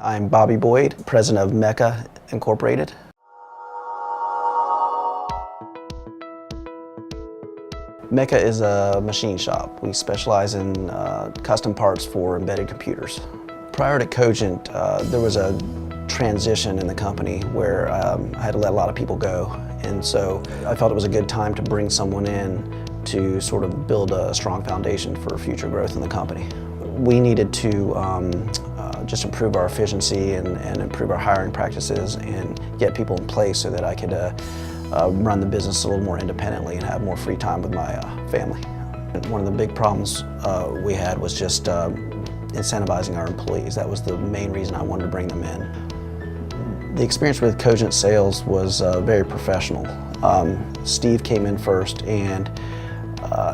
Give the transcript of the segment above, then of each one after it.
I'm Bobby Boyd, president of Mecha Incorporated. Mecha is a machine shop. We specialize in custom parts for embedded computers. Prior to Cogent, there was a transition in the company where I had to let a lot of people go, and so I felt it was a good time to bring someone in to sort of build a strong foundation for future growth in the company. We needed to just improve our efficiency and improve our hiring practices and get people in place so that I could run the business a little more independently and have more free time with my family. And one of the big problems we had was just incentivizing our employees. That was the main reason I wanted to bring them in. The experience with Cogent sales was very professional. Steve came in first, and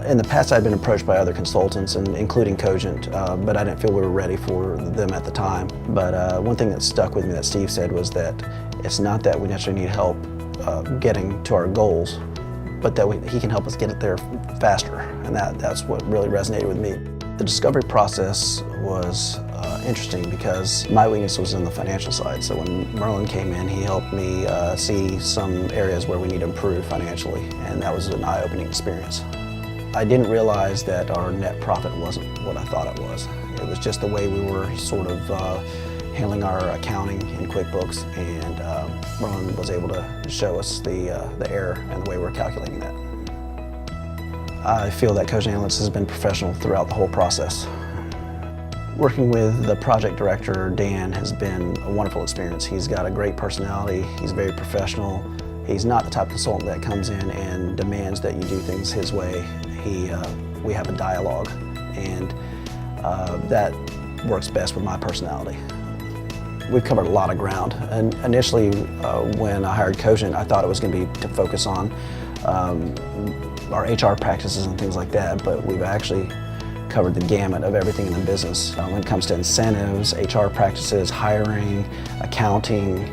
in the past I'd been approached by other consultants, including Cogent, but I didn't feel we were ready for them at the time. But one thing that stuck with me that Steve said was that it's not that we necessarily need help getting to our goals, but that he can help us get it there faster, and that's what really resonated with me. The discovery process was interesting because my weakness was in the financial side. So when Merlin came in, he helped me see some areas where we need to improve financially, and that was an eye-opening experience. I didn't realize that our net profit wasn't what I thought it was. It was just the way we were sort of handling our accounting in QuickBooks, and Merlin was able to show us the error and the way we're calculating that. I feel that Cogent Analytics has been professional throughout the whole process. Working with the project director, Dan, has been a wonderful experience. He's got a great personality, he's very professional. He's not the type of consultant that comes in and demands that you do things his way. We have a dialogue, and that works best with my personality. We've covered a lot of ground, and initially when I hired Cogent, I thought it was going to be to focus on our HR practices and things like that, but we've actually covered the gamut of everything in the business. When it comes to incentives, HR practices, hiring, accounting,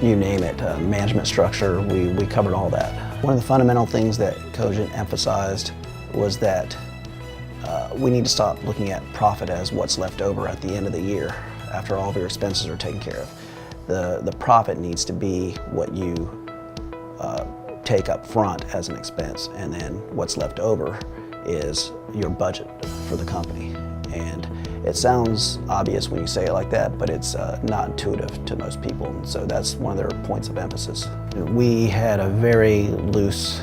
you name it, management structure, we covered all that. One of the fundamental things that Cogent emphasized was that we need to stop looking at profit as what's left over at the end of the year after all of your expenses are taken care of. The profit needs to be what you take up front as an expense, and then what's left over is your budget for the company. And it sounds obvious when you say it like that, but it's not intuitive to most people, and so that's one of their points of emphasis. We had a very loose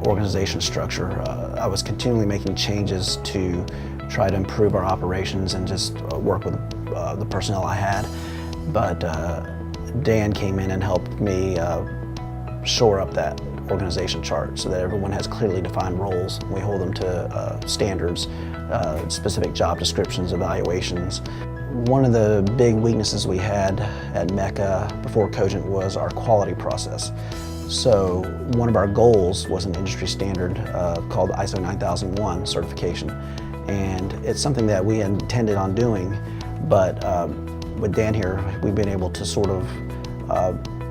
organization structure. I was continually making changes to try to improve our operations and just work with the personnel I had, but Dan came in and helped me shore up that organization chart so that everyone has clearly defined roles. We hold them to standards, specific job descriptions, evaluations. One of the big weaknesses we had at Mecha before Cogent was our quality process. So one of our goals was an industry standard called ISO 9001 certification, and it's something that we intended on doing, but with Dan here, we've been able to sort of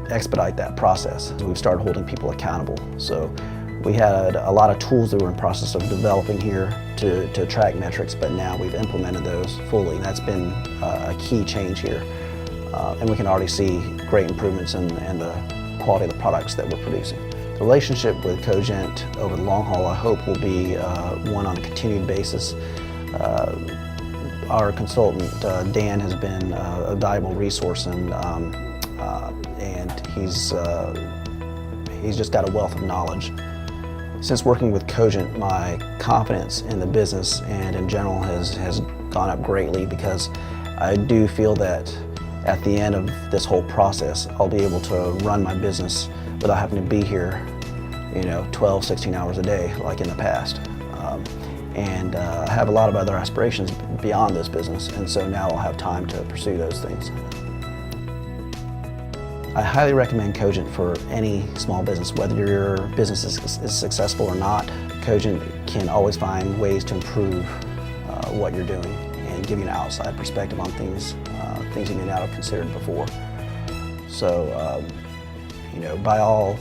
expedite that process. We've started holding people accountable. So we had a lot of tools that we're in process of developing here to track metrics, but now we've implemented those fully. And that's been a key change here. And we can already see great improvements in the quality of the products that we're producing. The relationship with Cogent over the long haul, I hope, will be one on a continued basis. Our consultant, Dan, has been a valuable resource, and he's just got a wealth of knowledge. Since working with Cogent, my confidence in the business and in general has gone up greatly, because I do feel that at the end of this whole process, I'll be able to run my business without having to be here, 12, 16 hours a day like in the past. And I have a lot of other aspirations beyond this business, and so now I'll have time to pursue those things. I highly recommend Cogent for any small business. Whether your business is successful or not, Cogent can always find ways to improve what you're doing and give you an outside perspective on things you may not have considered before. So, by all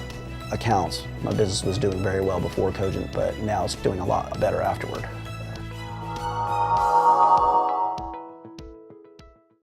accounts, my business was doing very well before Cogent, but now it's doing a lot better afterward.